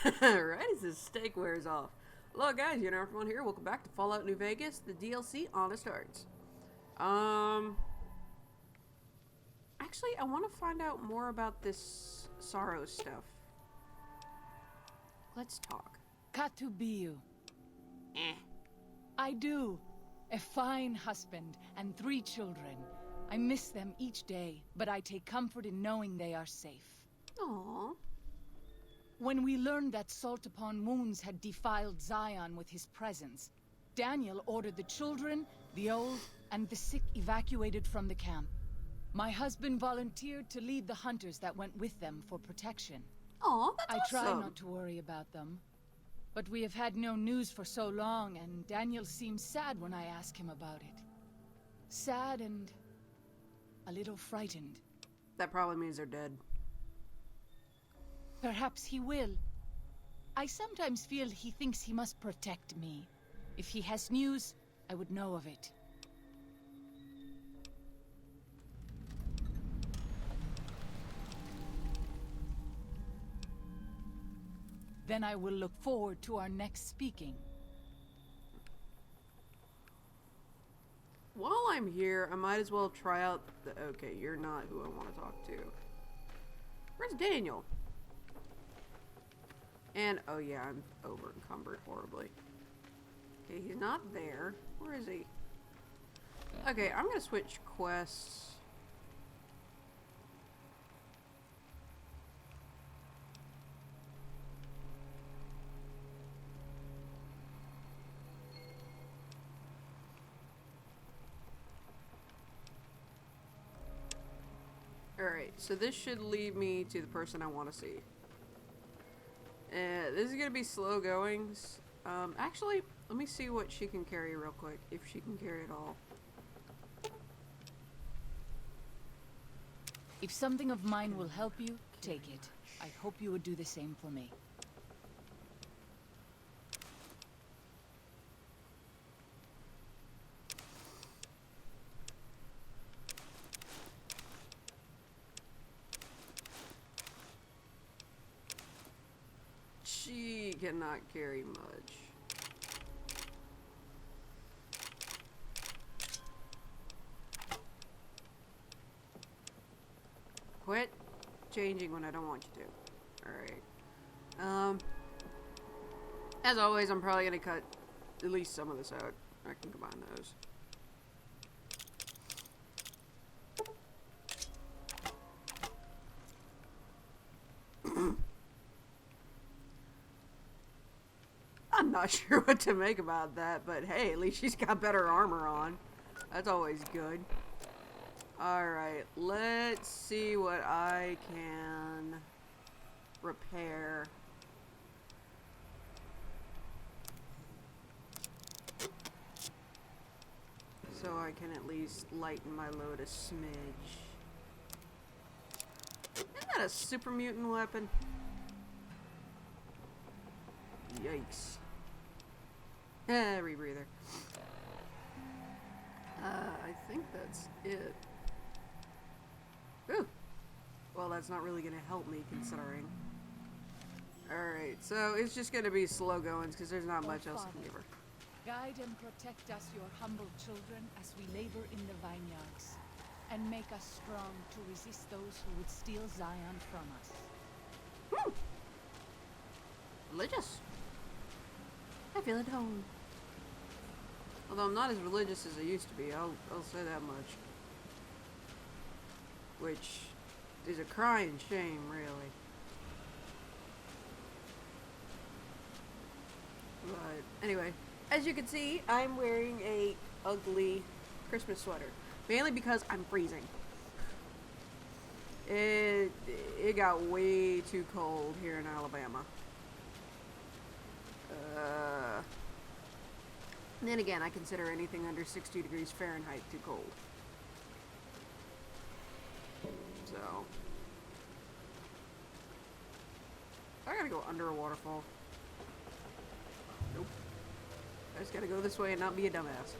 Right as his steak wears off. Hello guys, Unoraptormon here. Welcome back to Fallout New Vegas, the DLC Honest Hearts. Actually, I want to find out more about this Sorrow stuff. Let's talk. Katubiu. Eh. I do. A fine husband and 3 children. I miss them each day, but I take comfort in knowing they are safe. Aww. When we learned that Salt Upon Wounds had defiled Zion with his presence, Daniel ordered the children, the old, and the sick evacuated from the camp. My husband volunteered to lead the hunters that went with them for protection. Aw, that's I try awesome. not to worry about them. But we have had no news for so long, and Daniel seems sad when I ask him about it. Sad and a little frightened. That probably means they're dead. Perhaps he will. I sometimes feel he thinks he must protect me. If he has news, I would know of it. Then I will look forward to our next speaking. While I'm here, I might as well try out the... Okay, you're not who I want to talk to. Where's Daniel? And, oh yeah, I'm over encumbered horribly. Okay, he's not there. Where is he? Okay, I'm gonna switch quests. Alright, so this should lead me to the person I want to see. This is going to be slow goings. Actually, let me see what she can carry real quick, if she can carry it all. If something of mine will help you, take it. I hope you would do the same for me. She cannot carry much. Quit changing when I don't want you to. Alright. As always, I'm probably gonna cut at least some of this out. I can combine those. I'm not sure what to make about that, but hey, at least she's got better armor on. That's always good. Alright, let's see what I can repair. So I can at least lighten my load a smidge. Isn't that a super mutant weapon? Yikes. Rebreather. I think that's it. Ooh. Well, that's not really gonna help me, considering. Alright, so it's just gonna be slow goings, because there's not much else I can give her. Guide and protect us, your humble children, as we labor in the vineyards, and make us strong to resist those who would steal Zion from us. Whew. Religious. I feel at home. Although I'm not as religious as I used to be, I'll say that much. Which is a crying shame, really. But anyway, as you can see, I'm wearing a ugly Christmas sweater. Mainly because I'm freezing. It got way too cold here in Alabama. And then again, I consider anything under 60 degrees Fahrenheit too cold. So I gotta go under a waterfall. Nope. I just gotta go this way and not be a dumbass.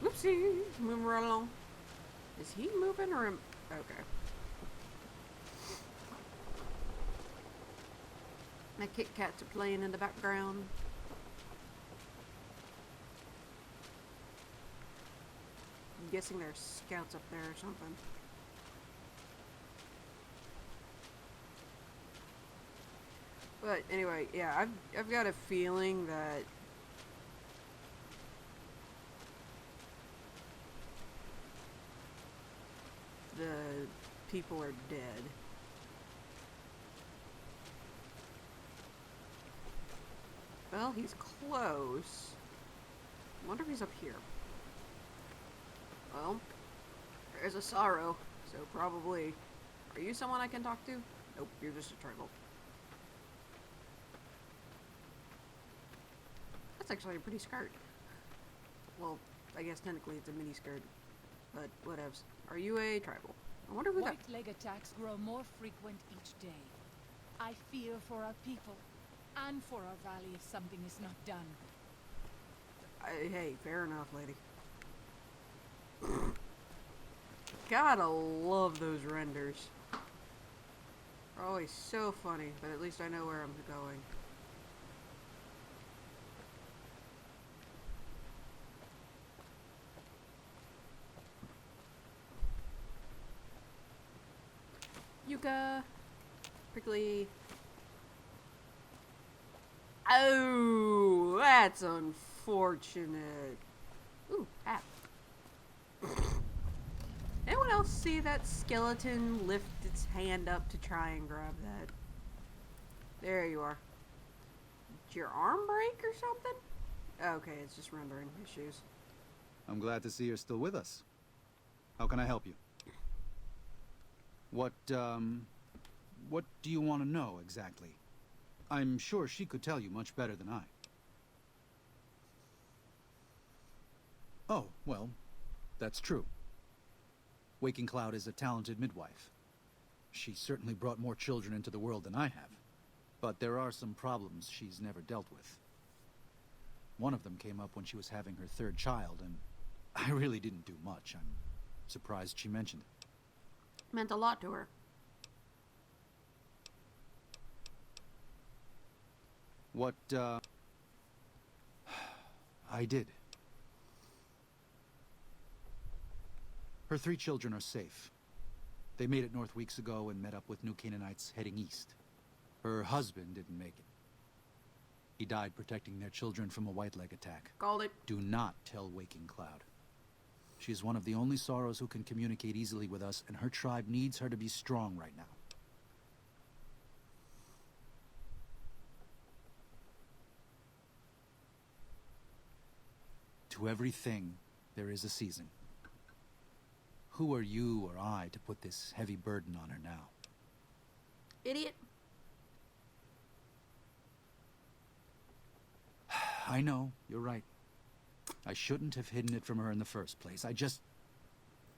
Whoopsie! Moving right along. Is he moving or am... Okay. My Kit Kats are playing in the background. I'm guessing there's scouts up there or something. But anyway, yeah, I've got a feeling that the people are dead. Well, he's close. I wonder if he's up here. Well, there's a sorrow, so probably. Are you someone I can talk to? Nope, you're just a turtle. That's actually a pretty skirt. Well, I guess technically it's a mini skirt, but whatevs. Are you a tribal? I wonder who that. White leg attacks grow more frequent each day. I fear for our people, and for our valley if something is not done. Hey, fair enough, lady. Gotta love those renders. They're always so funny, but at least I know where I'm going. Yuka. Prickly. Oh, that's unfortunate. Ooh, hat. Anyone else see that skeleton lift its hand up to try and grab that? There you are. Did your arm break or something? Okay, it's just rendering issues. I'm glad to see you're still with us. How can I help you? What do you want to know exactly? I'm sure she could tell you much better than I. Oh, well, that's true. Waking Cloud is a talented midwife. She certainly brought more children into the world than I have. But there are some problems she's never dealt with. One of them came up when she was having her third child, and I really didn't do much. I'm surprised she mentioned it. Meant a lot to her. What, I did. Her 3 children are safe. They made it north weeks ago and met up with New Canaanites heading east. Her husband didn't make it. He died protecting their children from a white leg attack. Called it. Do not tell Waking Cloud. She is one of the only Sorrows who can communicate easily with us, and her tribe needs her to be strong right now. To everything, there is a season. Who are you or I to put this heavy burden on her now? Idiot. I know, you're right. I shouldn't have hidden it from her in the first place.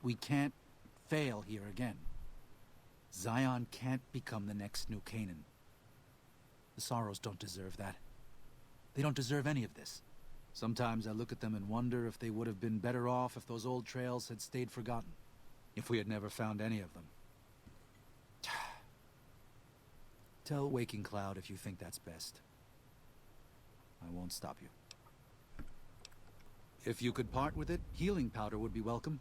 We can't fail here again. Zion can't become the next New Canaan. The Sorrows don't deserve that. They don't deserve any of this. Sometimes I look at them and wonder if they would have been better off if those old trails had stayed forgotten. If we had never found any of them. Tell Waking Cloud if you think that's best. I won't stop you. If you could part with it, healing powder would be welcome.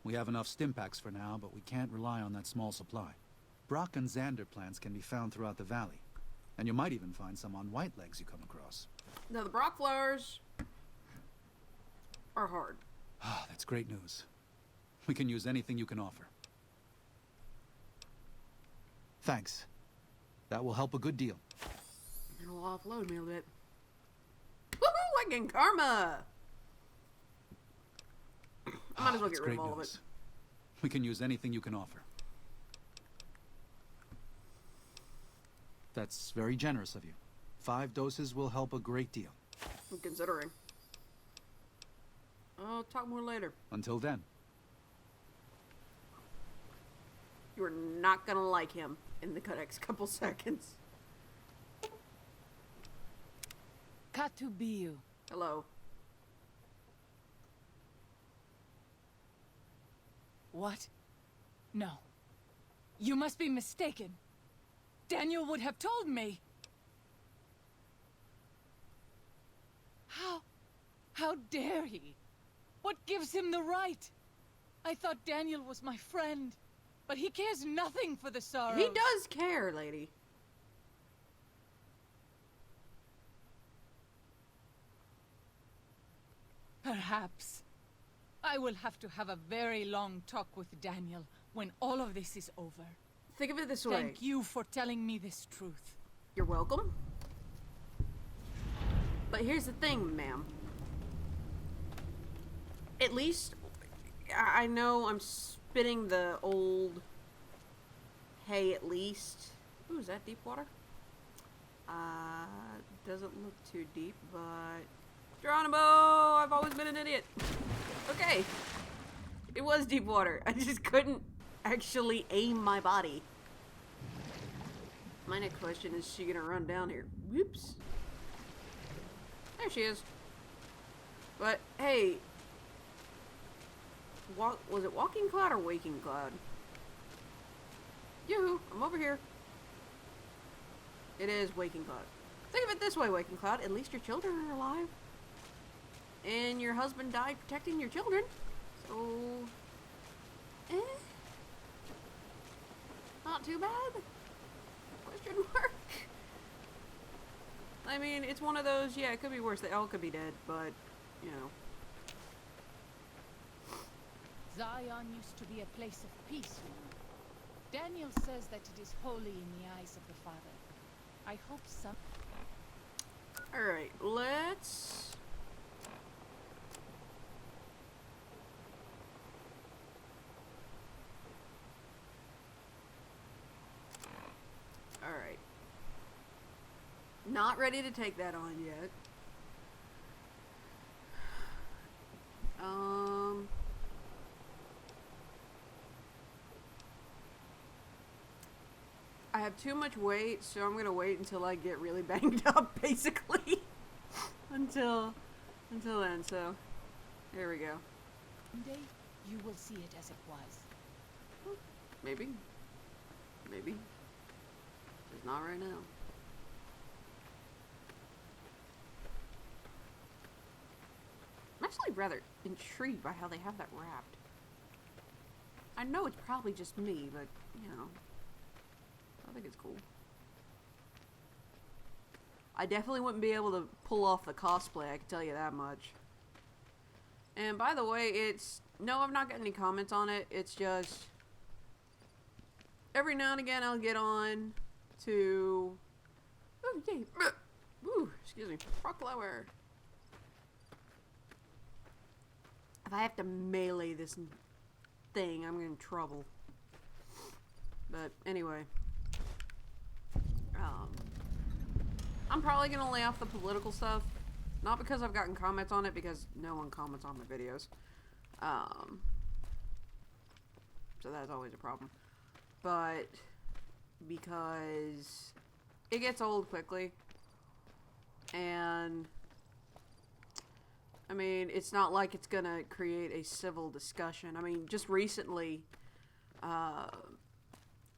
We have enough stim packs for now, but we can't rely on that small supply. Brock and Xander plants can be found throughout the valley. And you might even find some on white legs you come across. Now, the Brock flowers are hard. Ah, that's great news. We can use anything you can offer. Thanks. That will help a good deal. It'll offload me a bit. Woohoo! I gain karma! I might as well get rid of all of it. We can use anything you can offer. That's very generous of you. 5 doses will help a great deal. I'm considering. I'll talk more later. Until then. You're not gonna like him in the next couple seconds. Katubiu. Hello. What? No. You must be mistaken. Daniel would have told me. How dare he? What gives him the right? I thought Daniel was my friend, but he cares nothing for the Sorrows. He does care, lady. Perhaps. I will have to have a very long talk with Daniel when all of this is over. Think of it this way. Thank you for telling me this truth. You're welcome. But here's the thing, ma'am. At least, I know I'm spitting the old, hey, at least. Ooh, is that deep water? Doesn't look too deep, but... Geronimo! I've always been an idiot. Okay. It was deep water. I just couldn't actually aim my body. My next question is she gonna run down here? Whoops. There she is. But, hey. Was it Walking Cloud or Waking Cloud? Yoo-hoo, I'm over here. It is Waking Cloud. Think of it this way, Waking Cloud. At least your children are alive. And your husband died protecting your children. So... not too bad? Question mark? I mean, it's one of those, yeah, it could be worse. They all could be dead, but, you know. Zion used to be a place of peace, you know. Daniel says that it is holy in the eyes of the Father. I hope some... Alright, let's... Alright. Not ready to take that on yet. I have too much weight, so I'm gonna wait until I get really banged up, basically. until then, so there we go. One day, you will see it as it was. Maybe. Maybe. Just not right now. I'm actually rather intrigued by how they have that wrapped. I know it's probably just me, but, you know. I think it's cool. I definitely wouldn't be able to pull off the cosplay, I can tell you that much. And by the way, it's... No, I've not got any comments on it. It's just... Every now and again, I'll get on to... Oh, yay. Ooh, excuse me. Frog flower. If I have to melee this thing, I'm in trouble. But anyway. I'm probably going to lay off the political stuff. Not because I've gotten comments on it, because no one comments on my videos. So that's always a problem. But because it gets old quickly. And I mean, it's not like it's going to create a civil discussion. I mean, just recently, a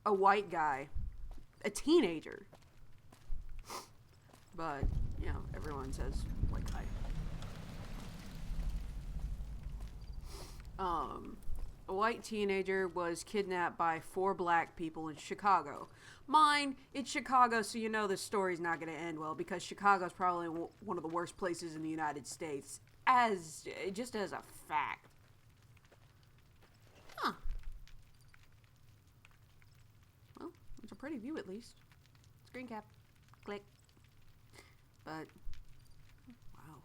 white guy, a teenager, but, you know, everyone says white guy. A white teenager was kidnapped by 4 black people in Chicago. Mind, it's Chicago, so you know this story's not going to end well, because Chicago's probably one of the worst places in the United States, just as a fact. Huh. Well, it's a pretty view at least. Screen cap. Click. But, wow.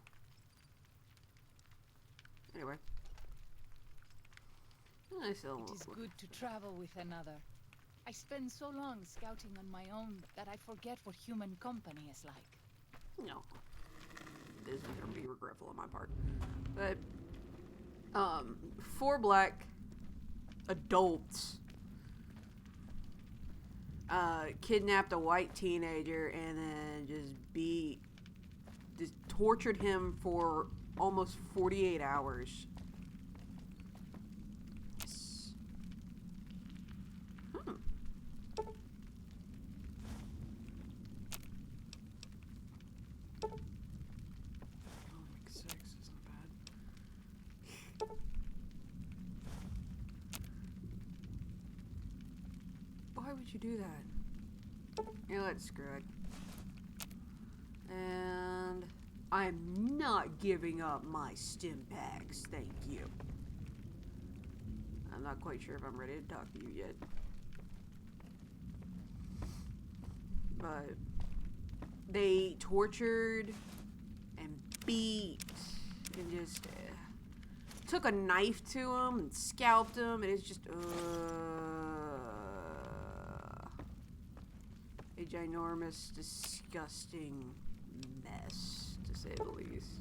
Anyway. It is good to travel with another. I spend so long scouting on my own that I forget what human company is like. No. This is gonna be regretful on my part. But, 4 black adults kidnapped a white teenager and then just tortured him for almost 48 hours. Like 6 isn't bad. you do that? Yeah, let's screw it. And I'm not giving up my stim packs, thank you. I'm not quite sure if I'm ready to talk to you yet. But they tortured and beat and just took a knife to him and scalped him, and it's just a ginormous, disgusting mess, to say the least.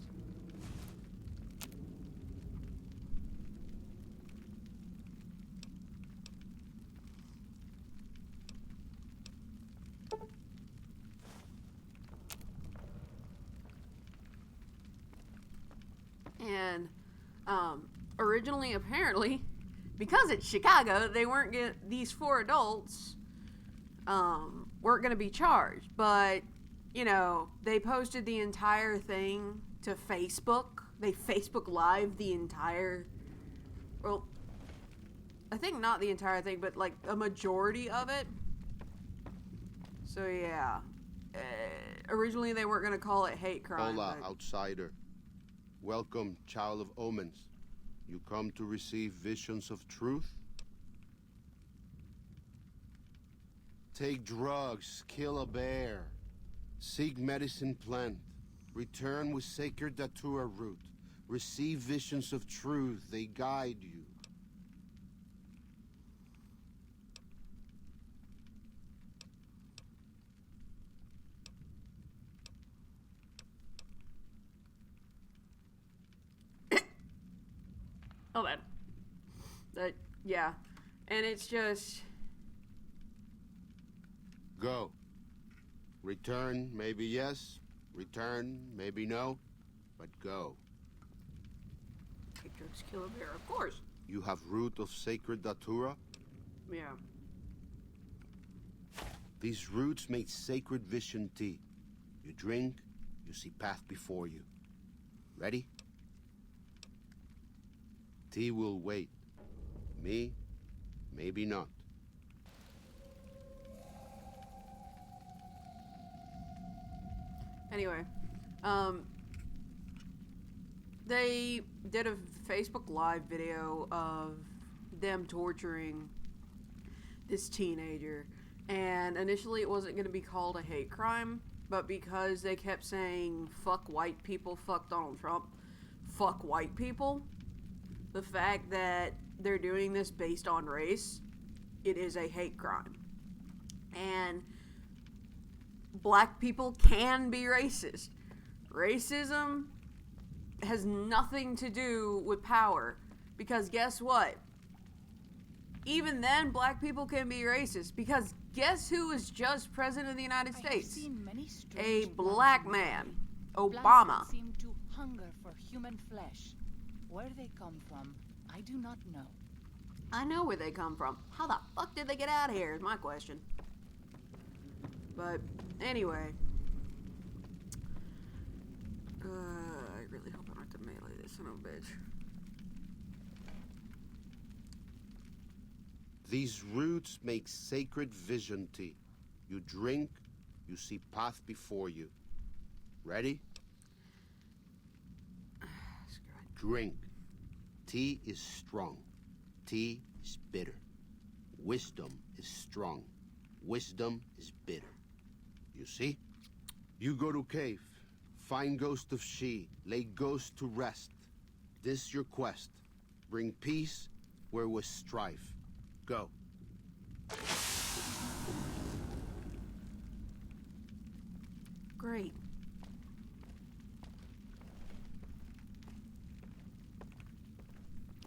And originally, apparently, because it's Chicago, they weren't these 4 adults weren't going to be charged. But, you know, they posted the entire thing to Facebook. They Facebook Live the entire, well, I think not the entire thing, but like a majority of it. So yeah, originally they weren't going to call it hate crime. Hola, but... outsider. Welcome, child of omens. You come to receive visions of truth? Take drugs, kill a bear, seek medicine plant, return with sacred datura root, receive visions of truth, they guide you. Oh man. Yeah. And it's just... Go. Return, maybe yes. Return, maybe no. But go. Take drugs, kill a bear, of course. You have root of sacred datura? Yeah. These roots make sacred vision tea. You drink, you see path before you. Ready? Tea will wait. Me, maybe not. Anyway, they did a Facebook Live video of them torturing this teenager, and initially it wasn't going to be called a hate crime, but because they kept saying fuck white people, fuck Donald Trump, fuck white people, the fact that they're doing this based on race, it is a hate crime. And black people can be racist. Racism has nothing to do with power. Because guess what? Even then, black people can be racist. Because guess who was just president of the United States? A black man. Obama. Seem to hunger for human flesh. Where they come from, I do not know. I know where they come from. How the fuck did they get out of here is my question. But anyway, I really hope I don't have to melee this son of a bitch. These roots make sacred vision tea. You drink, you see path before you. Ready? Drink. Tea is strong. Tea is bitter. Wisdom is strong. Wisdom is bitter. You see? You go to cave, find ghost of she, lay ghost to rest. This your quest. Bring peace where was strife. Go. Great.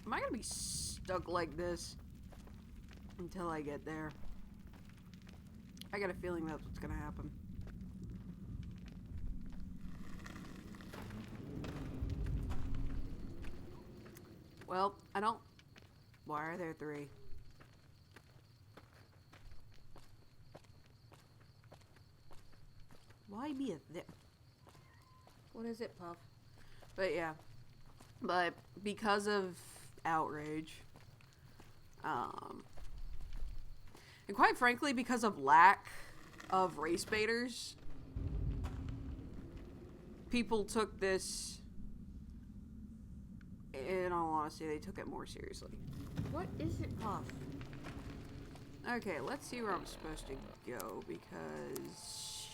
Am I gonna be stuck like this until I get there? I got a feeling that's what's gonna happen. Well, I don't... Why are there 3? Why be a What is it, Puff? But yeah. But because of outrage, And quite frankly, because of lack of race baiters, people took this, in all honesty, they took it more seriously. What is it cost? Okay, let's see where I'm supposed to go, because...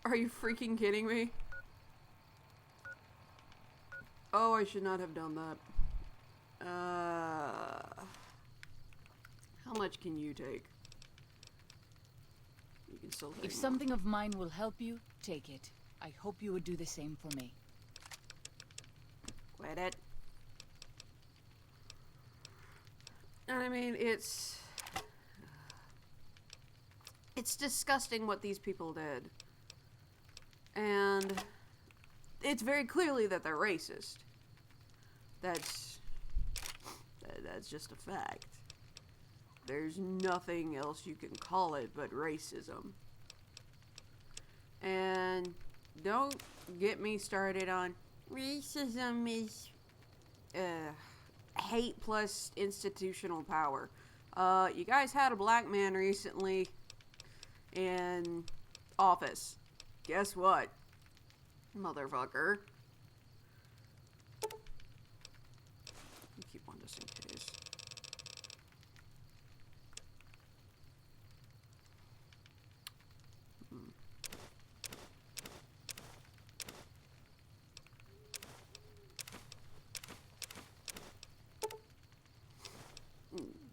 Are you freaking kidding me? Oh, I should not have done that. How much can you take? You can still take If more. something of mine will help you, take it. I hope you would do the same for me. Quit it. I mean, it's disgusting what these people did. And it's very clearly that they're racist. That's just a fact. There's nothing else you can call it but racism. And don't get me started on racism is hate plus institutional power. You guys had a black man recently in office. Guess what, motherfucker? Keep one just in case.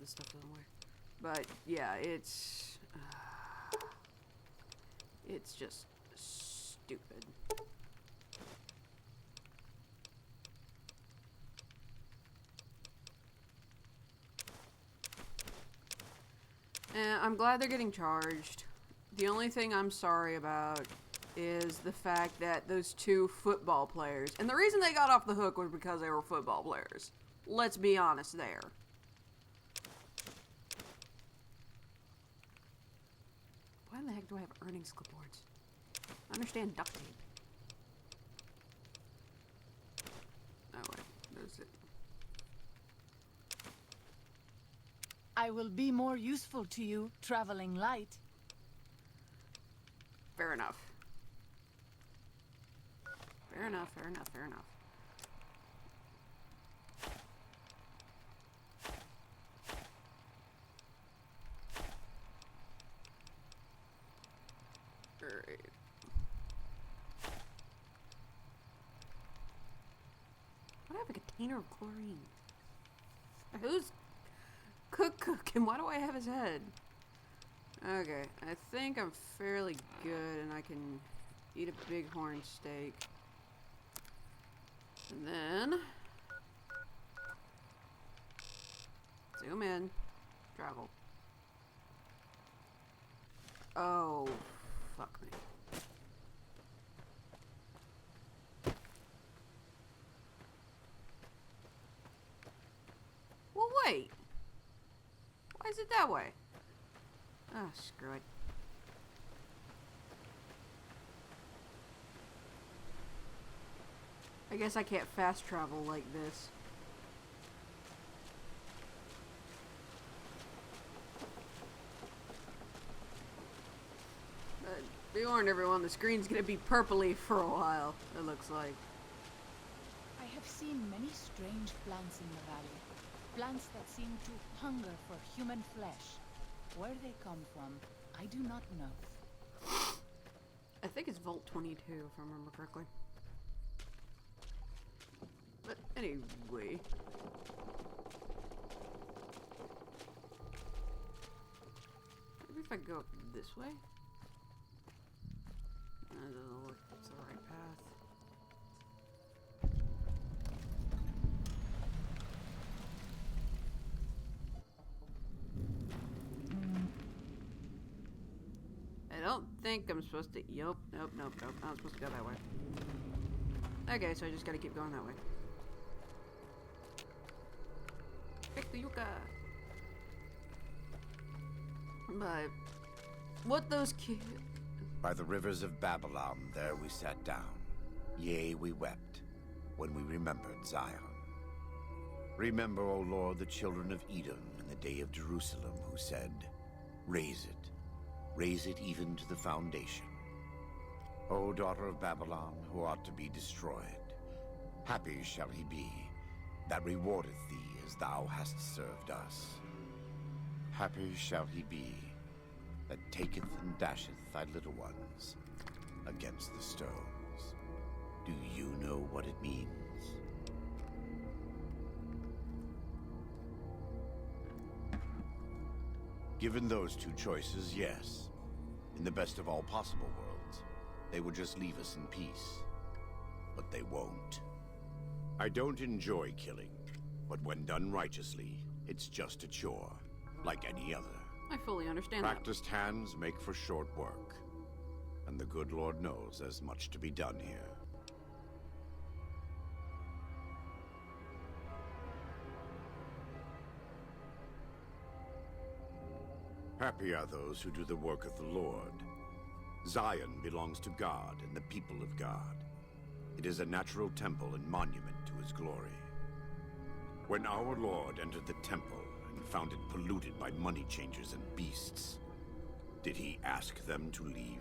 This stuff doesn't work. But yeah, it's just stupid. And I'm glad they're getting charged. The only thing I'm sorry about is the fact that those two football players, and the reason they got off the hook was because they were football players. Let's be honest there. Why in the heck do I have earnings clipboards? I understand duct tape. Oh wait, there's it. I will be more useful to you, traveling light. Fair enough. Fair enough, fair enough, fair enough. Alright. Why do I have a container of chlorine? Who's cooking? Why do I have his head? Okay, I think I'm fairly good and I can eat a bighorn steak. And then zoom in, travel. Oh, fuck me. Well, wait. Why is it that way? Oh, screw it. I guess I can't fast travel like this. Be warned, everyone, the screen's gonna be purpley for a while, it looks like. I have seen many strange plants in the valley. Plants that seem to hunger for human flesh. Where they come from, I do not know. I think it's Vault 22, if I remember correctly. But anyway. Maybe if I go up this way? That doesn't look like it's the right path. I don't think I'm supposed to. Nope. I'm not supposed to go that way. Okay, so I just gotta keep going that way. Pick the yucca. But what those kids. By the rivers of Babylon, there we sat down. Yea, we wept, when we remembered Zion. Remember, O Lord, the children of Edom, in the day of Jerusalem who said, raise it even to the foundation. O daughter of Babylon, who ought to be destroyed, happy shall he be that rewardeth thee as thou hast served us. Happy shall he be that taketh and dasheth thy little ones against the stones. Do you know what it means? Given those two choices, yes. In the best of all possible worlds, they would just leave us in peace. But they won't. I don't enjoy killing, but when done righteously, it's just a chore, like any other. I fully understand that. Practiced hands make for short work, and the good Lord knows there's much to be done here. Happy are those who do the work of the Lord. Zion belongs to God and the people of God. It is a natural temple and monument to his glory. When our Lord entered the temple and found it polluted by money changers and beasts, did he ask them to leave?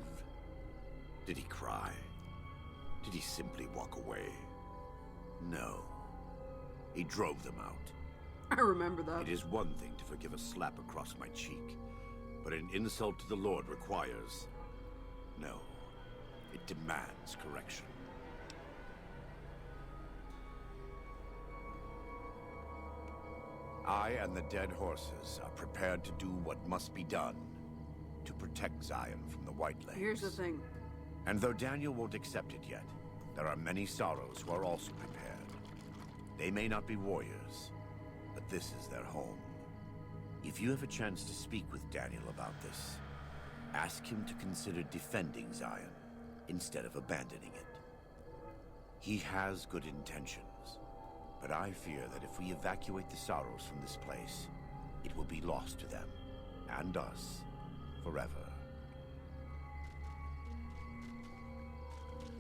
Did he cry? Did he simply walk away? No. He drove them out. I remember that. It is one thing to forgive a slap across my cheek, but an insult to the Lord requires... no. It demands correction. I and the dead horses are prepared to do what must be done to protect Zion from the White Legs. Here's the thing. And though Daniel won't accept it yet, there are many sorrows who are also prepared. They may not be warriors, but this is their home. If you have a chance to speak with Daniel about this, ask him to consider defending Zion instead of abandoning it. He has good intentions, but I fear that if we evacuate the sorrows from this place, it will be lost to them, and us, forever.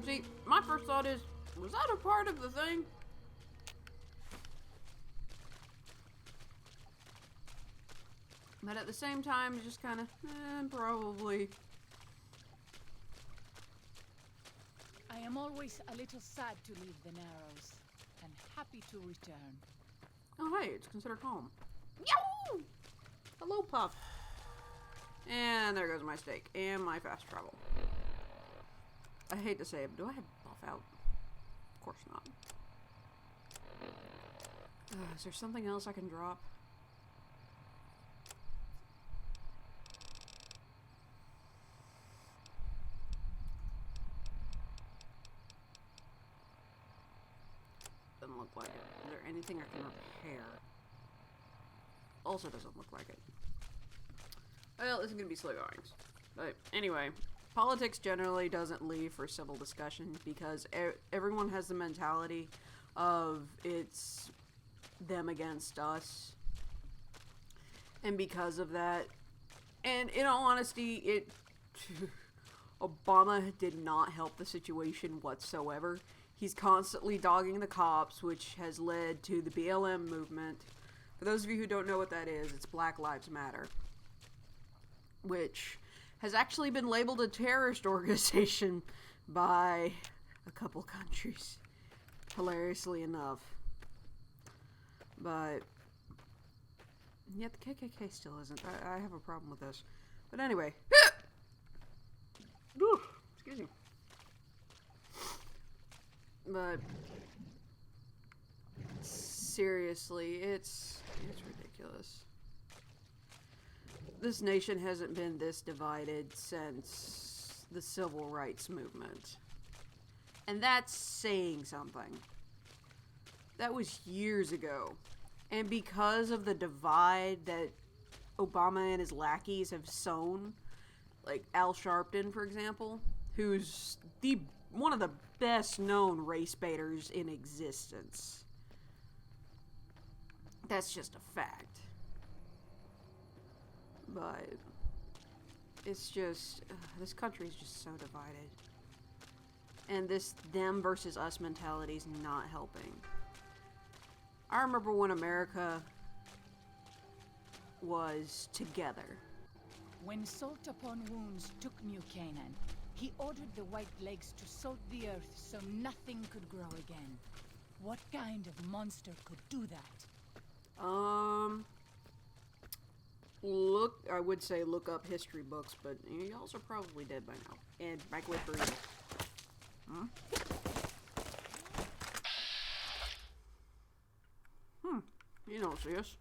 See, my first thought is, was that a part of the thing? But at the same time, it's just kind of, probably. I am always a little sad to leave the Narrows, and happy to return. Oh, hey, it's considered home. Yow! Hello, Puff. And there goes my steak and my fast travel. I hate to say it, but do I have buff out? Of course not. Is there something else I can drop? Doesn't look like it. Is there anything I can repair? Also doesn't look like it. Well, this is gonna be slow goings. But anyway, politics generally doesn't leave for civil discussion because everyone has the mentality of it's them against us. And because of that, and in all honesty, Obama did not help the situation whatsoever. He's constantly dogging the cops, which has led to the BLM movement. For those of you who don't know what that is, it's Black Lives Matter, which has actually been labeled a terrorist organization by a couple countries, hilariously enough. But yet the KKK still isn't. I have a problem with this. But anyway. Excuse me. But seriously, it's ridiculous. This nation hasn't been this divided since the civil rights movement. And that's saying something. That was years ago. And because of the divide that Obama and his lackeys have sown, like Al Sharpton, for example, who's one of the best known race baiters in existence. That's just a fact. But it's just, this country is just so divided. And this them versus us mentality is not helping. I remember when America was together. When Salt Upon Wounds took New Canaan, he ordered the White Lakes to salt the earth so nothing could grow again. What kind of monster could do that? I would say look up history books, but y'all are probably dead by now. And microwave burrito. You don't see us.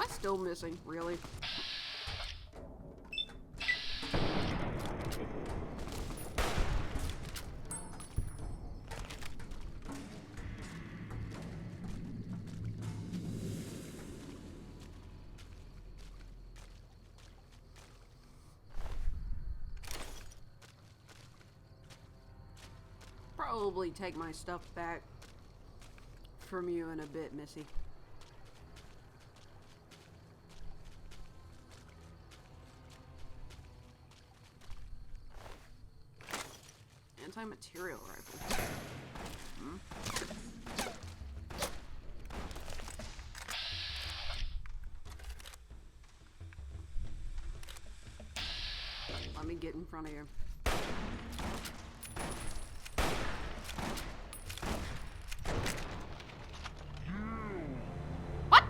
Still missing, really? Probably take my stuff back from you in a bit, Missy. Anti-material rifle. Let me get in front of you. What?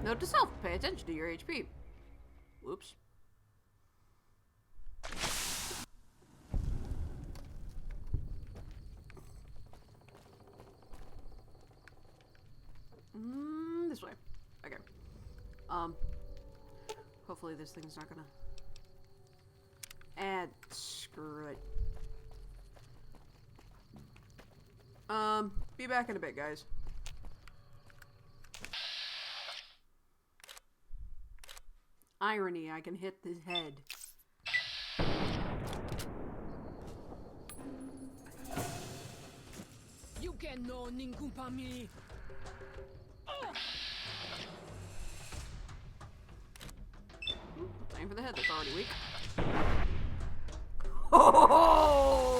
Note to self, pay attention to your HP. Whoops. This way. Okay. Hopefully this thing's not gonna... screw it. Be back in a bit, guys. Irony, I can hit his head. You can know Ninkumpami. Aim for the head, that's already weak. Oh!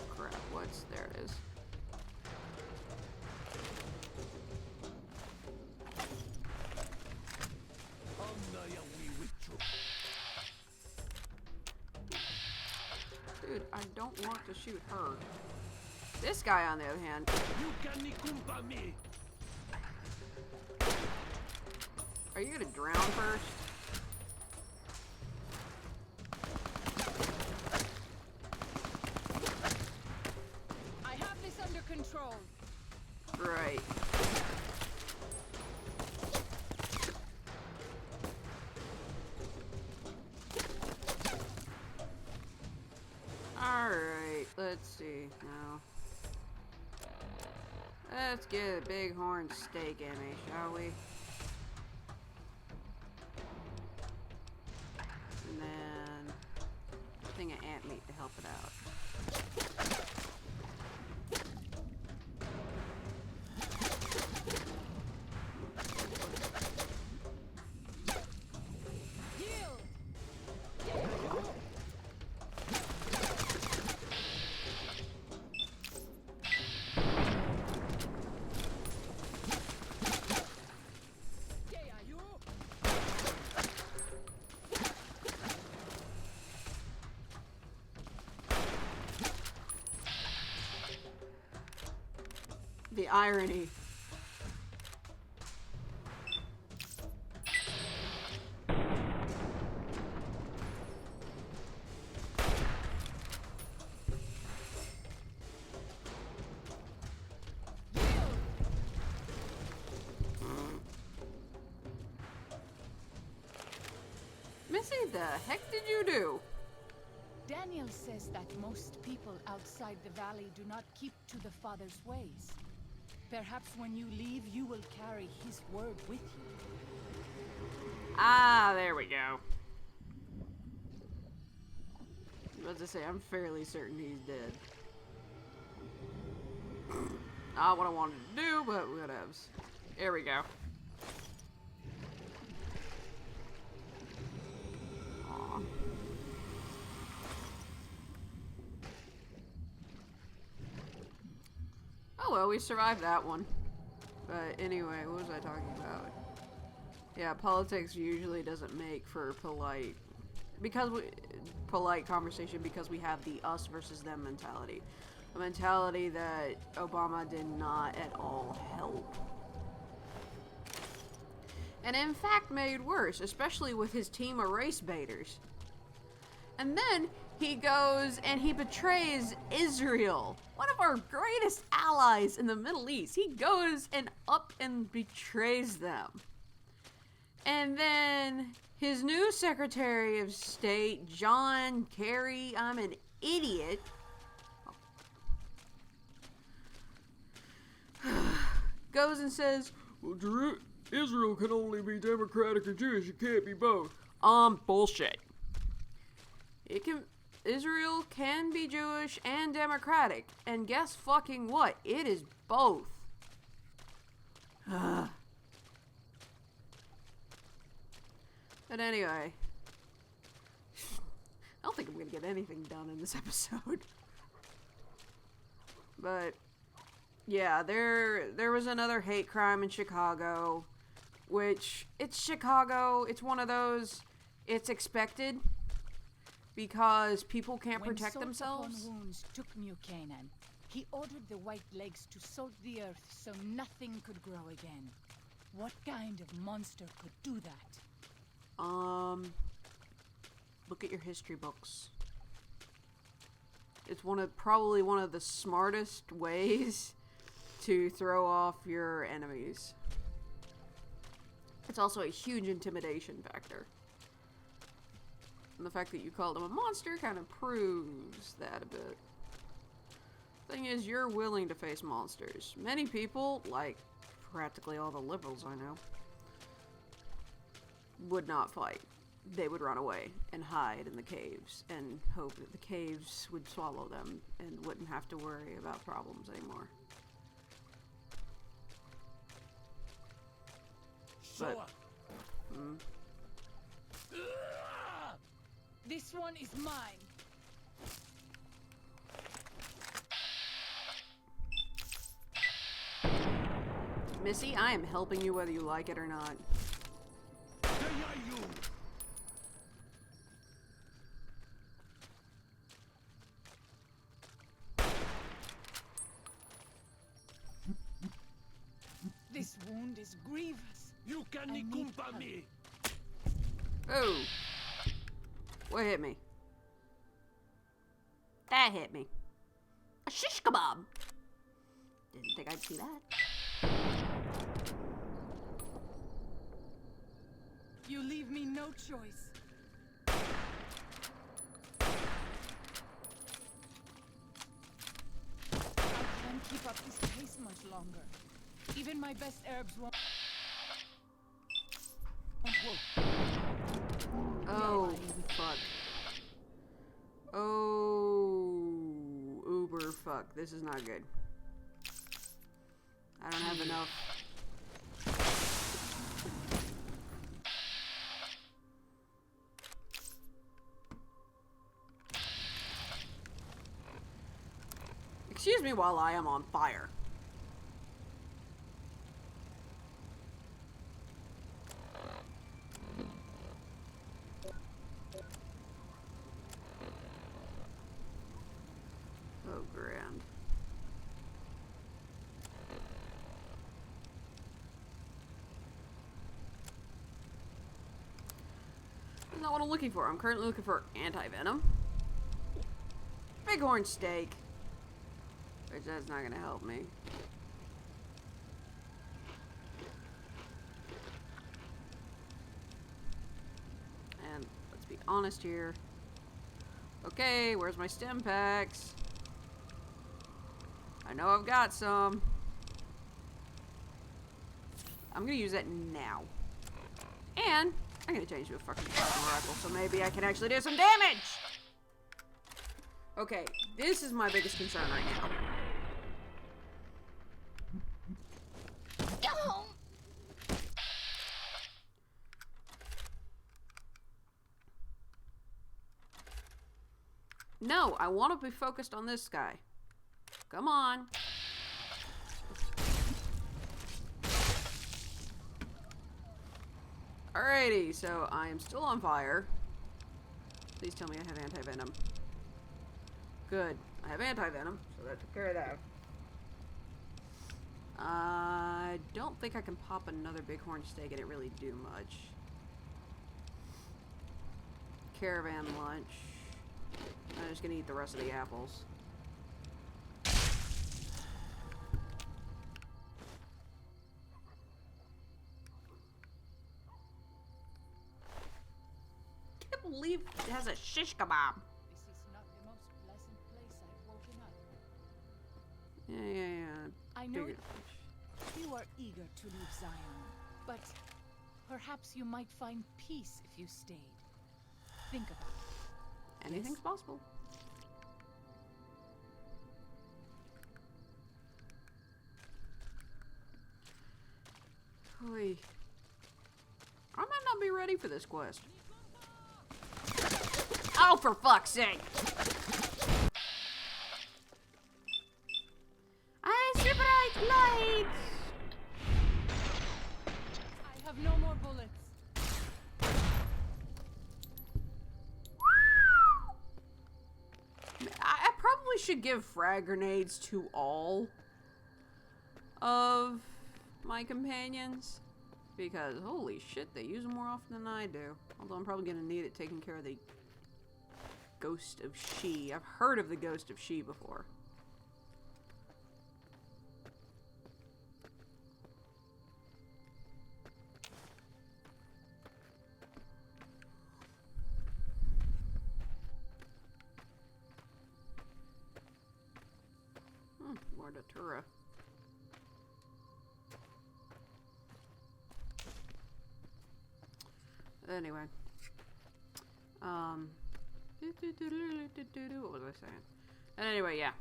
Crap, what's... there it is. Dude, I don't want to shoot her. This guy, on the other hand. Are you gonna drown first? I have this under control. Right. Alright, let's see now. Let's get a bighorn steak in me, shall we? And then a thing of ant meat to help it out. The irony. Missy, the heck did you do? Daniel says that most people outside the valley do not keep to the Father's ways. Perhaps when you leave, you will carry his word with you. Ah, there we go. I was about to say, I'm fairly certain he's dead. Not what I wanted to do, but whatevs. There we go. Aw. Oh well, we survived that one. But anyway, what was I talking about? Yeah, politics usually doesn't make for polite conversation because we have the us versus them mentality. A mentality that Obama did not at all help. And in fact made worse, especially with his team of race baiters. And then he goes and he betrays Israel, one of our greatest allies in the Middle East. He goes and up and betrays them. And then his new Secretary of State, John Kerry, I'm an idiot, goes and says, well, Israel can only be Democratic or Jewish. It can't be both. Bullshit. Israel can be Jewish and Democratic. And guess fucking what? It is both. But anyway. I don't think I'm gonna get anything done in this episode. But yeah, there was another hate crime in Chicago, which, it's Chicago, it's one of those, it's expected, because people can't protect themselves. When Wounds took New Canaan, he ordered the White Legs to salt the earth so nothing could grow again. What kind of monster could do that? Look at your history books. It's probably one of the smartest ways to throw off your enemies. It's also a huge intimidation factor. And the fact that you called him a monster kind of proves that a bit. Thing is, you're willing to face monsters. Many people, like practically all the liberals I know, would not fight. They would run away and hide in the caves and hope that the caves would swallow them and wouldn't have to worry about problems anymore. But, This one is mine. Missy, I am helping you whether you like it or not. This wound is grievous. You can nikumpa me. Oh. What hit me? That hit me. A shish kebab. Didn't think I'd see that. You leave me no choice. I can't keep up this pace much longer. Even my best herbs won't work. Oh, fuck. Oh, uber fuck. This is not good. I don't have enough. Excuse me while I am on fire. Oh, grand. That's not what I'm looking for. I'm currently looking for anti-venom. Bighorn steak. Which that's not gonna help me. And honest here. Okay, where's my stem packs? I know I've got some. I'm gonna use that now. And I'm gonna change to a fucking rifle, so maybe I can actually do some damage! Okay, this is my biggest concern right now. No, I want to be focused on this guy. Come on. Alrighty, so I am still on fire. Please tell me I have anti-venom. Good. I have anti-venom, so that took care of that. I don't think I can pop another bighorn steak and it really do much. Caravan lunch. I'm just gonna eat the rest of the apples. Can't believe it has a shish kebab. This is not the most pleasant place I've woken up. Yeah. I know Figured. you are eager to leave Zion, but perhaps you might find peace if you stayed. Think about it. Anything's possible. Oy. I might not be ready for this quest. Oh, for fuck's sake! I super lights! I have no more bullets. I probably should give frag grenades to all of my companions, because holy shit, they use them more often than I do. Although I'm probably gonna need it taking care of the Ghost of She. I've heard of the Ghost of She before. More Datura. Anyway. What was I saying? And anyway, yeah.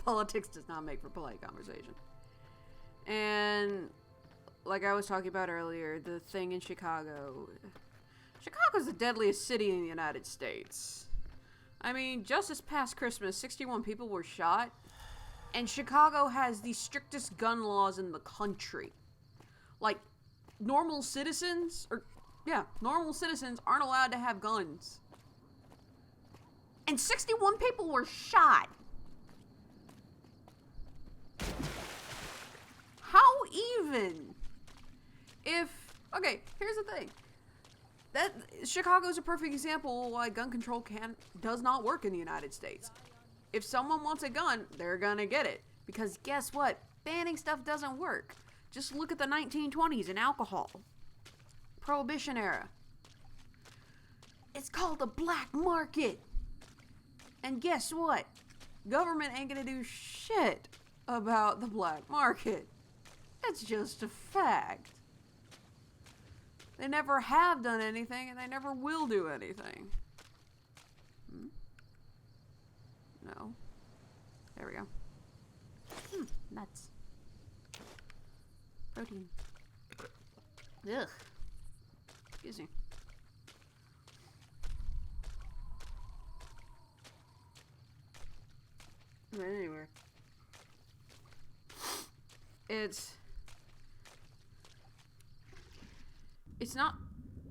Politics does not make for polite conversation. And like I was talking about earlier, the thing in Chicago. Chicago's the deadliest city in the United States. I mean, just this past Christmas, 61 people were shot. And Chicago has the strictest gun laws in the country. Like, normal citizens aren't allowed to have guns. And 61 people were shot. How even? Okay, here's the thing. Chicago's a perfect example of why gun control does not work in the United States. If someone wants a gun, they're gonna get it. Because guess what? Banning stuff doesn't work. Just look at the 1920s and alcohol. Prohibition era. It's called the black market. And guess what? Government ain't gonna do shit about the black market. It's just a fact. They never have done anything, and they never will do anything. No. There we go. Nuts. Protein. Ugh. Excuse me. But anyway. It's not,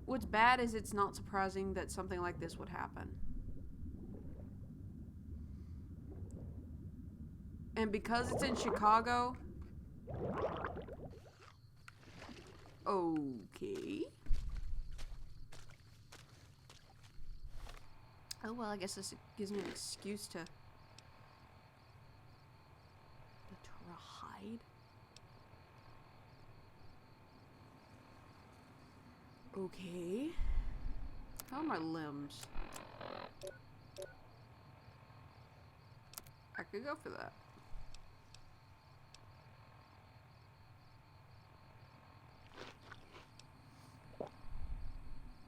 what's bad is it's not surprising that something like this would happen. And because it's in Chicago, okay. Oh well, I guess this gives me an excuse to hide. Okay. How are my limbs? I could go for that.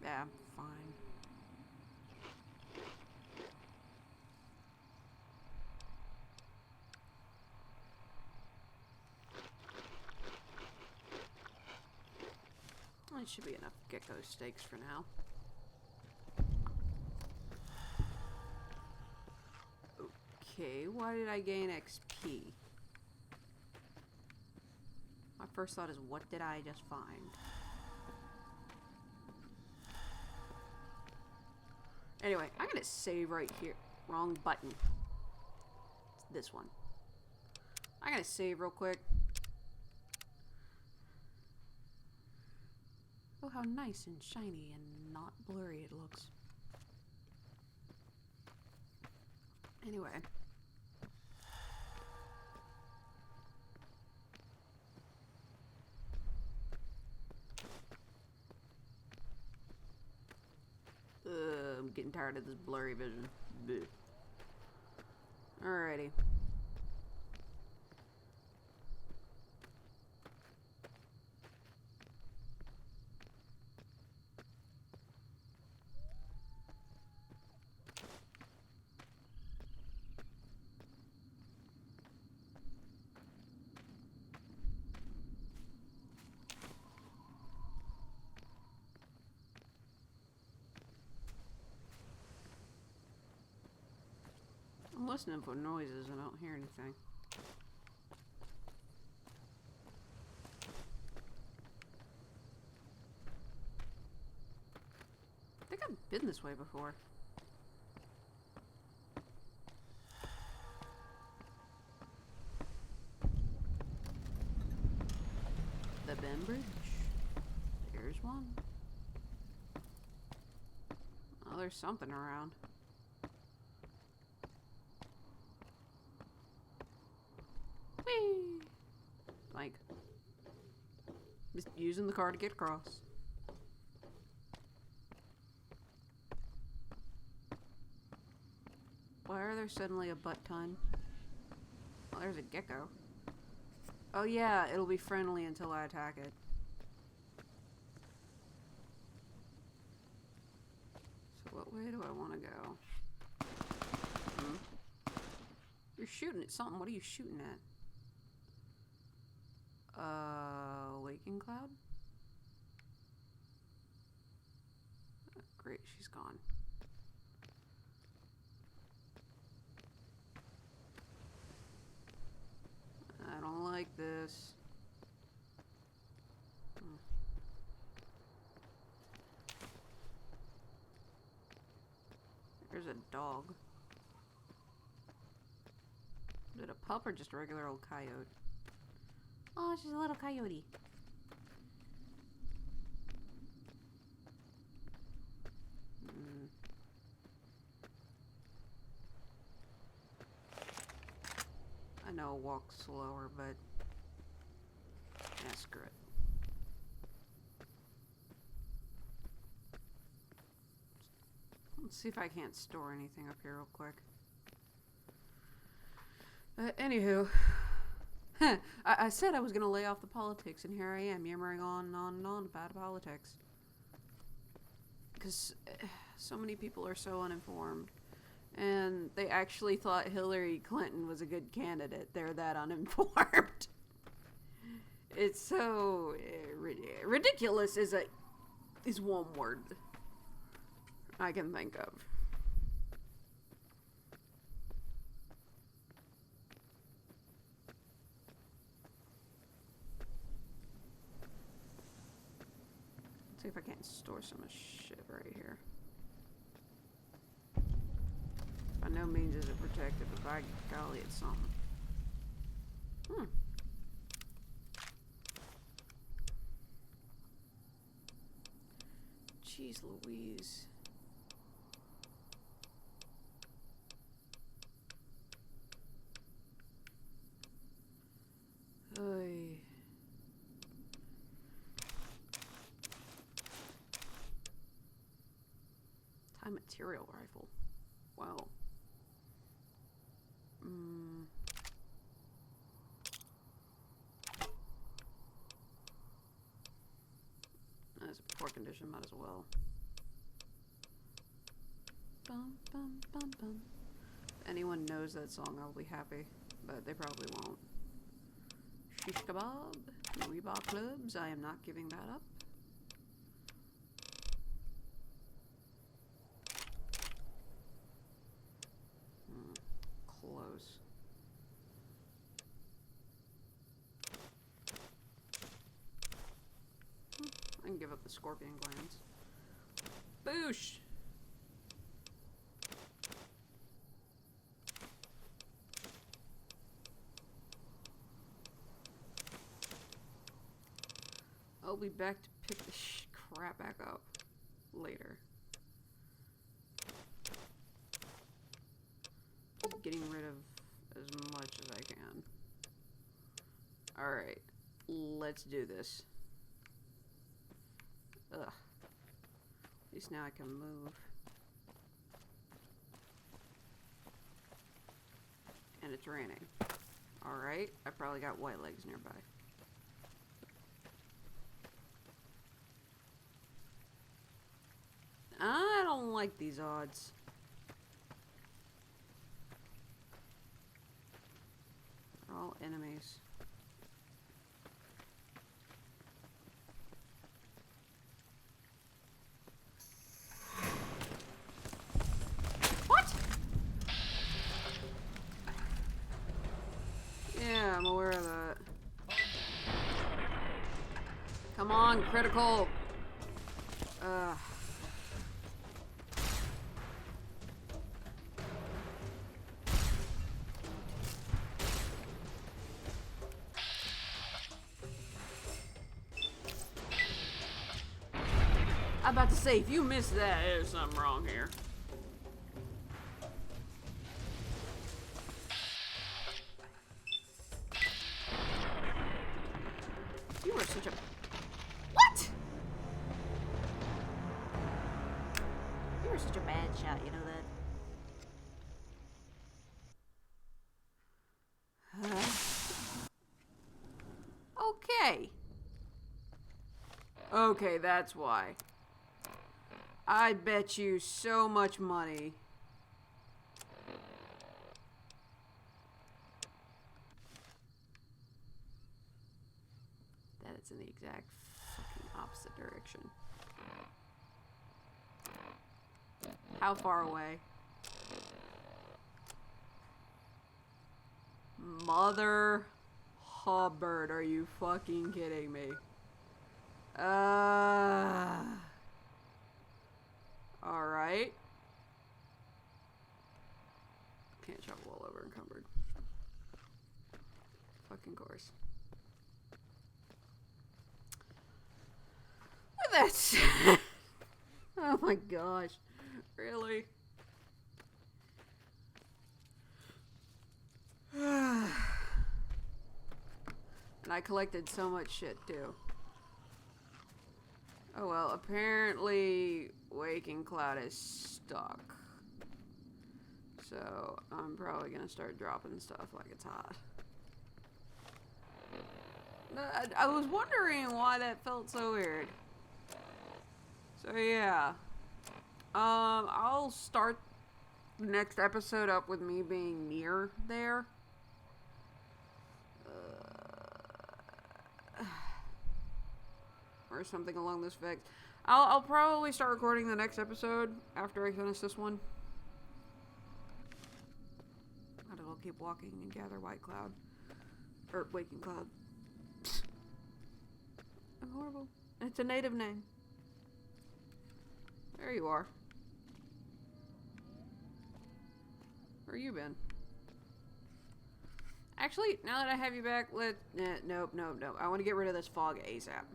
Yeah, I'm fine. It should be enough gecko steaks for now. Okay, why did I gain XP? My first thought is, what did I just find? Anyway, I'm gonna save right here. Wrong button. It's this one. I'm gonna save real quick. Oh, how nice and shiny and not blurry it looks. Anyway. I'm getting tired of this blurry vision. Bleh. Alrighty. I'm listening for noises and I don't hear anything. I think I've been this way before. The Ben Bridge. There's one. Oh, there's something around. Whee! Like, just using the car to get across. Why are there suddenly a butt ton? Oh, there's a gecko. Oh yeah, it'll be friendly until I attack it. So what way do I want to go? You're shooting at something. What are you shooting at? Waking cloud? Oh, great, she's gone. I don't like this. There's a dog. Is it a pup or just a regular old coyote? Oh, she's a little coyote. I know walk slower, but yeah, screw it. Let's see if I can't store anything up here real quick. Anywho, I said I was going to lay off the politics, and here I am, yammering on and on and on about politics. Because so many people are so uninformed. And they actually thought Hillary Clinton was a good candidate. They're that uninformed. It's so ridiculous is one word I can think of. Let's see if I can't store some of shit right here. By no means is it protected, but by golly, it's something. Jeez Louise. Oy. Imperial rifle. Wow. That's a poor condition, might as well. Bum, bum, bum, bum. If anyone knows that song, I'll be happy, but they probably won't. Shish kebab, Weebop clubs, I am not giving that up. Close. I can give up the scorpion glands. Boosh! I'll be back to pick the crap back up later. Just getting rid of as much as I can. Alright, let's do this. Ugh. At least now I can move. And it's raining. Alright, I probably got white legs nearby. I don't like these odds. They're all enemies. What? Yeah, I'm aware of that. Come on, critical. I'm about to say, if you miss that, there's something wrong here. You are such a... What? You are such a bad shot, you know that? Okay. Okay, that's why. I bet you so much money. That it's in the exact fucking opposite direction. How far away? Mother Hubbard, are you fucking kidding me? Alright. Can't travel all over encumbered. Fucking course. With that said, oh my gosh. Really? And I collected so much shit too. Oh well, apparently Waking Cloud is stuck. So I'm probably gonna start dropping stuff like it's hot. I was wondering why that felt so weird. So yeah. I'll start the next episode up with me being near there. Or something along this effect. I'll probably start recording the next episode after I finish this one. I don't know, keep walking and gather White Cloud. Or Waking Cloud. I'm horrible. It's a native name. There you are. Where you been? Actually, now that I have you back, nope. I want to get rid of this fog ASAP.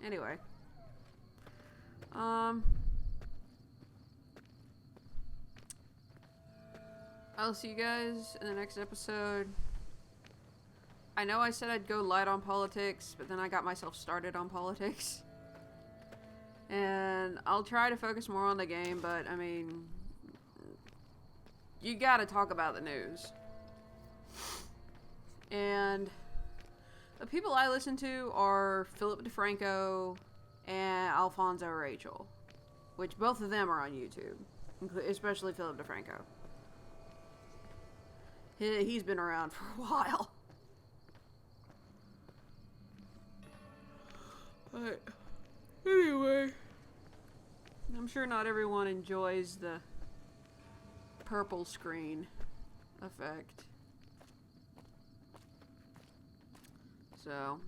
Anyway. I'll see you guys in the next episode. I know I said I'd go light on politics, but then I got myself started on politics. And I'll try to focus more on the game, but I mean, you gotta talk about the news. And the people I listen to are Philip DeFranco and Alfonso Rachel, which both of them are on YouTube, especially Philip DeFranco. He's been around for a while. But anyway, I'm sure not everyone enjoys the purple screen effect. So,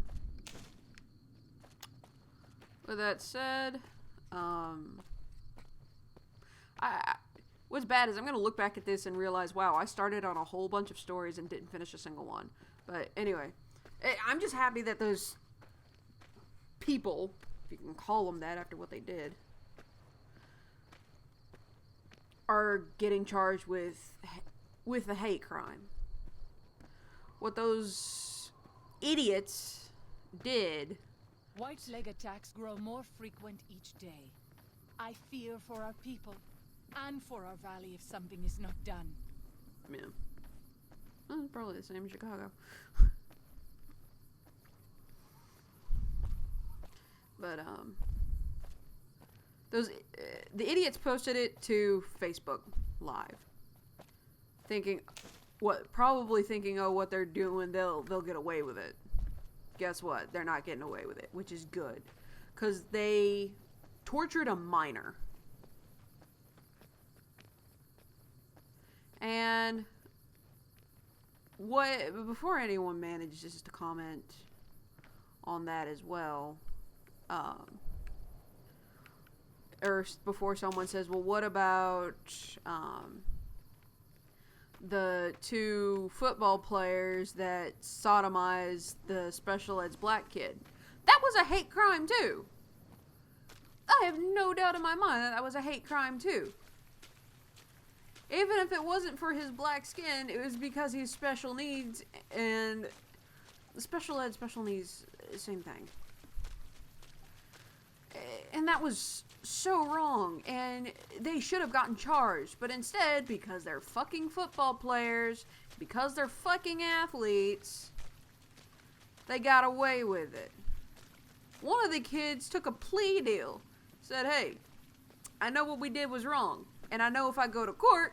with that said, what's bad is I'm going to look back at this and realize, wow, I started on a whole bunch of stories and didn't finish a single one. But anyway, I'm just happy that those people, if you can call them that after what they did, are getting charged with a hate crime. What those idiots did. White leg attacks grow more frequent each day. I fear for our people and for our valley if something is not done. Yeah. Well, it's probably the same in Chicago. But the idiots posted it to Facebook Live, probably thinking, oh, what they're doing, they'll get away with it. Guess what? They're not getting away with it, which is good, because they tortured a minor. And before anyone manages to comment on that as well, or before someone says, well, what about the 2 football players that sodomized the special ed's black kid? That was a hate crime too. I have no doubt in my mind that was a hate crime too. Even if it wasn't for his black skin, it was because he's special needs, and special needs, same thing. And that was so wrong, and they should have gotten charged, but instead, because they're fucking football players, because they're fucking athletes, they got away with it. One of the kids took a plea deal, said, hey, I know what we did was wrong, and I know if I go to court,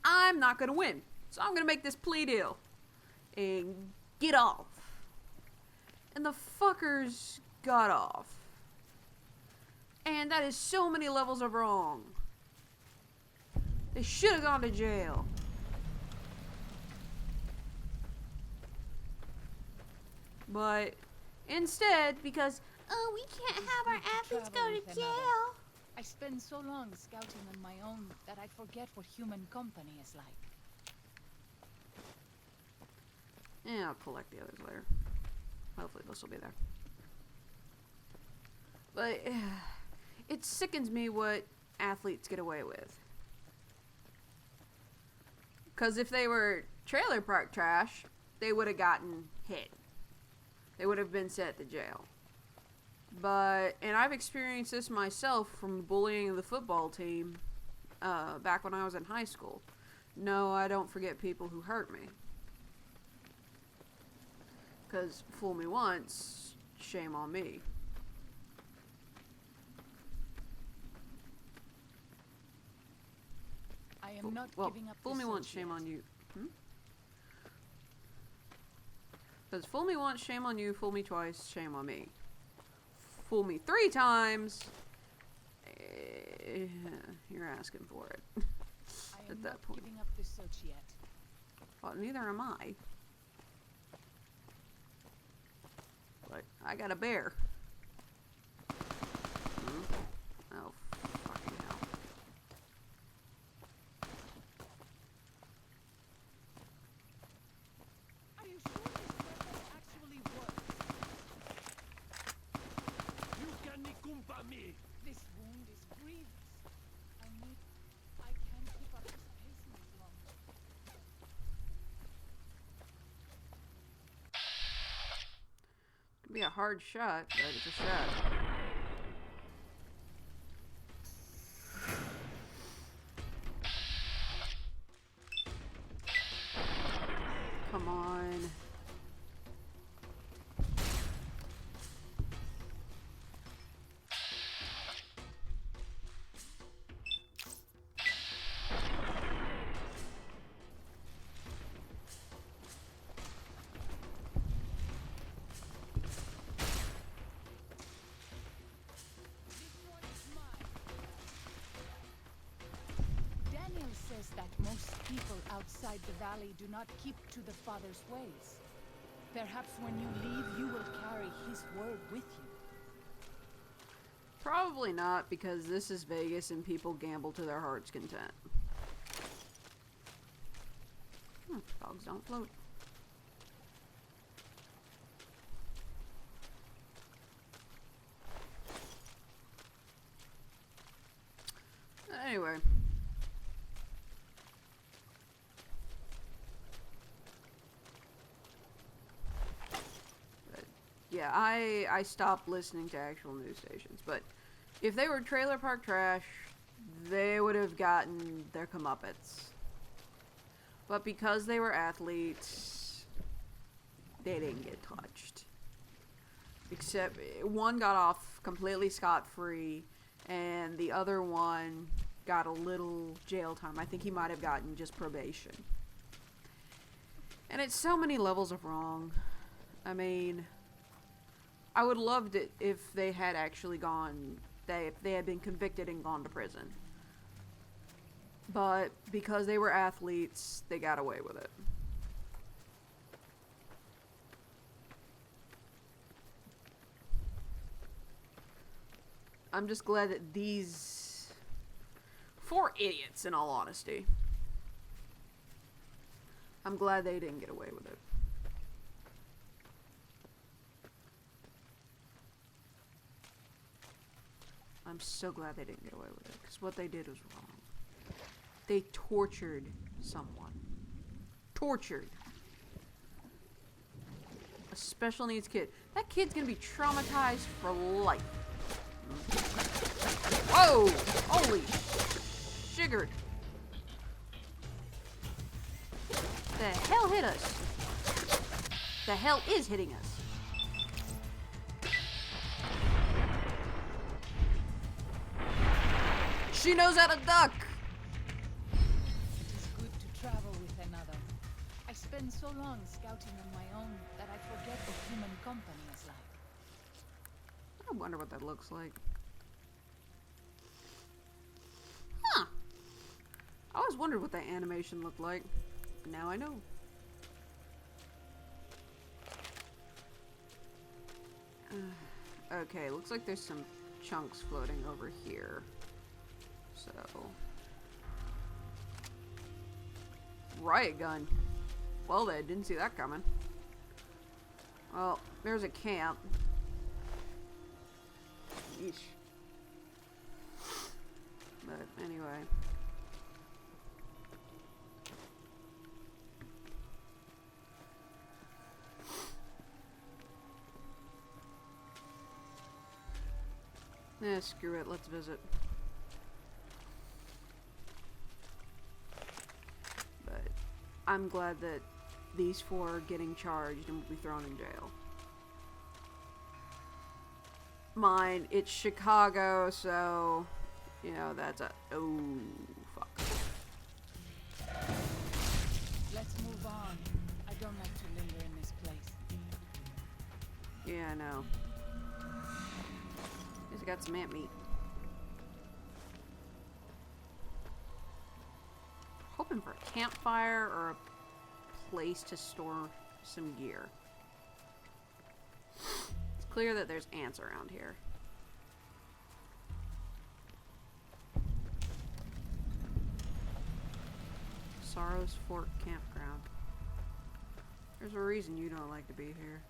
I'm not gonna win, so I'm gonna make this plea deal and get off. And the fuckers got off. And that is so many levels of wrong. They should have gone to jail. But instead, because, oh, we can't have our athletes go to jail. I spend so long scouting on my own that I forget what human company is like. Yeah, I'll collect the others later. Hopefully this will be there. But it sickens me what athletes get away with. Because if they were trailer park trash, they would have gotten hit. They would have been sent to jail. And I've experienced this myself from bullying the football team back when I was in high school. No, I don't forget people who hurt me. Because fool me once, shame on me. I am not Well, giving up fool me this once, search shame yet. on you. Because fool me once, shame on you. Fool me twice, shame on me. Fool me 3 times, you're asking for it. I am At that not point. giving up this search yet. Well, neither am I. But I got a bear. Oh, fucking hell. Are you sure this weapon actually works? You can kumpa me. This wound is grievous. I can't keep up this pace much longer. Could be a hard shot, but it's a shot. us that most people outside the valley do not keep to the Father's ways. Perhaps when you leave, you will carry his word with you. Probably not, because this is Vegas and people gamble to their heart's content. Dogs don't float. Anyway. But, yeah, I stopped listening to actual news stations, but if they were trailer park trash, they would have gotten their comeuppance. But because they were athletes, they didn't get touched. Except one got off completely scot-free, and the other one got a little jail time. I think he might have gotten just probation. And it's so many levels of wrong. I mean, I would loved it if they had actually gone, if they had been convicted and gone to prison. But because they were athletes, they got away with it. I'm just glad that these 4 idiots, in all honesty, I'm glad they didn't get away with it. I'm so glad they didn't get away with it, because what they did was wrong. They tortured someone. Tortured. A special needs kid. That kid's gonna be traumatized for life. Whoa! Holy sugar. The hell hit us? The hell is hitting us? She knows how to duck! It is good to travel with another. I spend so long scouting on my own that I forget what human company is like. I wonder what that looks like. Huh. I always wondered what that animation looked like. Now I know. Okay, looks like there's some chunks floating over here. So... riot gun. Well, they didn't see that coming. Well, there's a camp. Yeesh. But anyway. Eh, screw it. Let's visit. But I'm glad that these 4 are getting charged and will be thrown in jail. Mine, it's Chicago, so, you know, that's a... oh, fuck. Let's move on. I don't like to linger in this place. Yeah, I know. He's got some ant meat. Hoping for a campfire or a place to store some gear. It's clear that there's ants around here. Sorrow's Fork Campground. There's a reason you don't like to be here.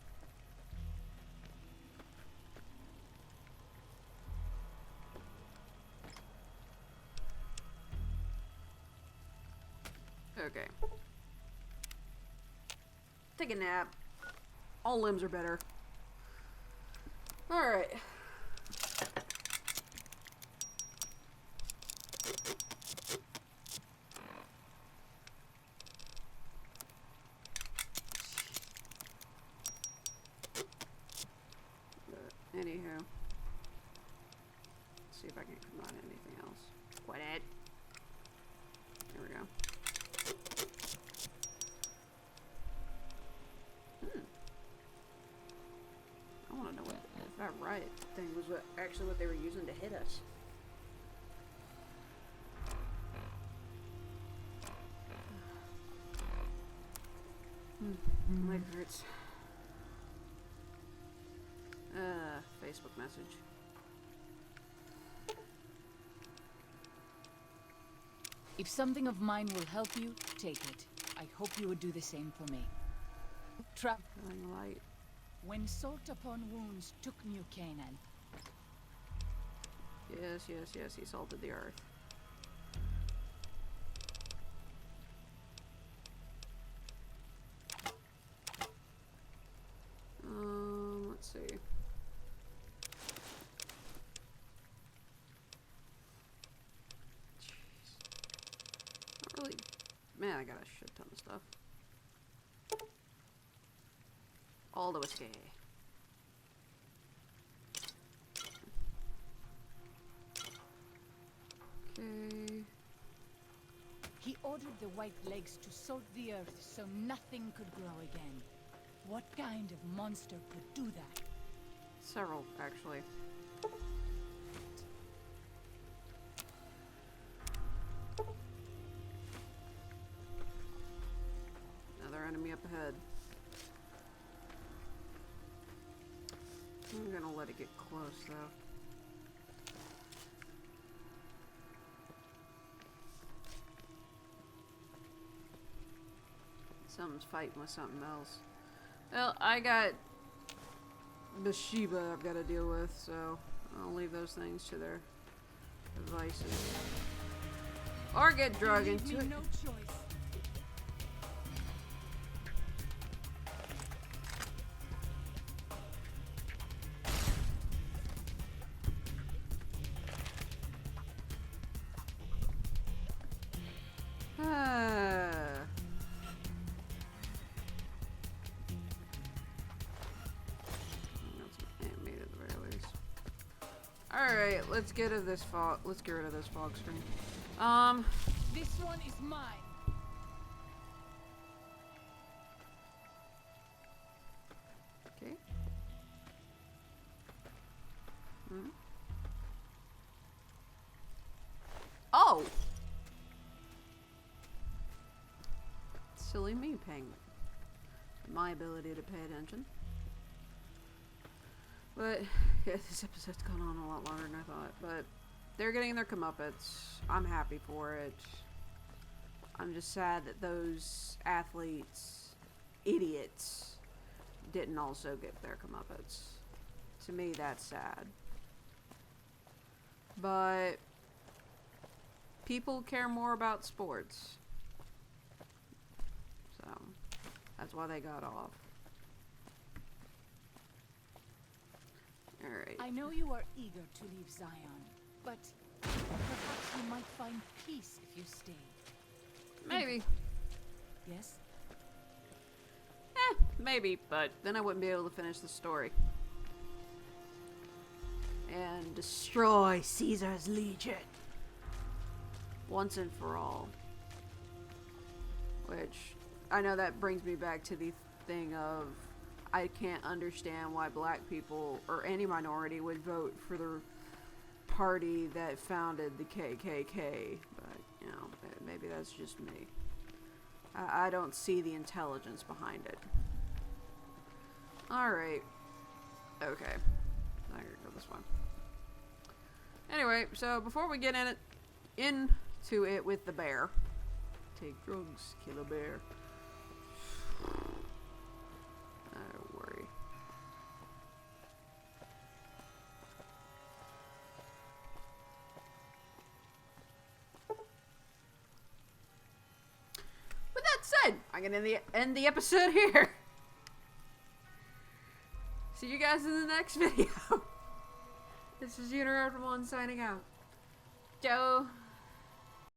Okay. Take a nap. All limbs are better. Alright. Anywho. Let's see if I can combine anything else. Quit it. There we go. I want to know if that riot thing was actually what they were using to hit us. My leg hurts. Facebook message. If something of mine will help you, take it. I hope you would do the same for me. Feeling light. When Salt Upon Wounds took New Canaan, Yes, yes, yes, he salted the earth. Let's see. Jeez. Not really. Man, I got a shit ton of stuff. All the whiskey. Okay. he ordered the White Legs to salt the earth so nothing could grow again. What kind of monster could do that? Several, actually. Another enemy up ahead. I'm gonna let it get close, though. Something's fighting with something else. Well, I got Bathsheba I've got to deal with, so I'll leave those things to their devices. Or get drug Leave into me it. no choice. Alright, let's get rid of this fog. Let's get rid of this fog screen. This one is mine. Okay. Hmm. Oh! Silly me paying my ability to pay attention. But, yeah, this episode's gone on a lot longer than I thought. But, they're getting their comeuppance. I'm happy for it. I'm just sad that those athletes, idiots, didn't also get their comeuppance. To me, that's sad. But, people care more about sports. So, that's why they got off. Alright. I know you are eager to leave Zion, but perhaps you might find peace if you stay. Maybe. Yes? Maybe, but then I wouldn't be able to finish the story. And destroy Caesar's Legion. Once and for all. Which, I know that brings me back to the thing of I can't understand why black people or any minority would vote for the party that founded the KKK. But, you know, maybe that's just me. I don't see the intelligence behind it. Alright. Okay. I'm gonna go this one. Anyway, so before we get into it with the bear. Take drugs, kill a bear. Don't worry. With that said, I'm gonna end the episode here. See you guys in the next video. This is Unoraptormon signing out. Ciao.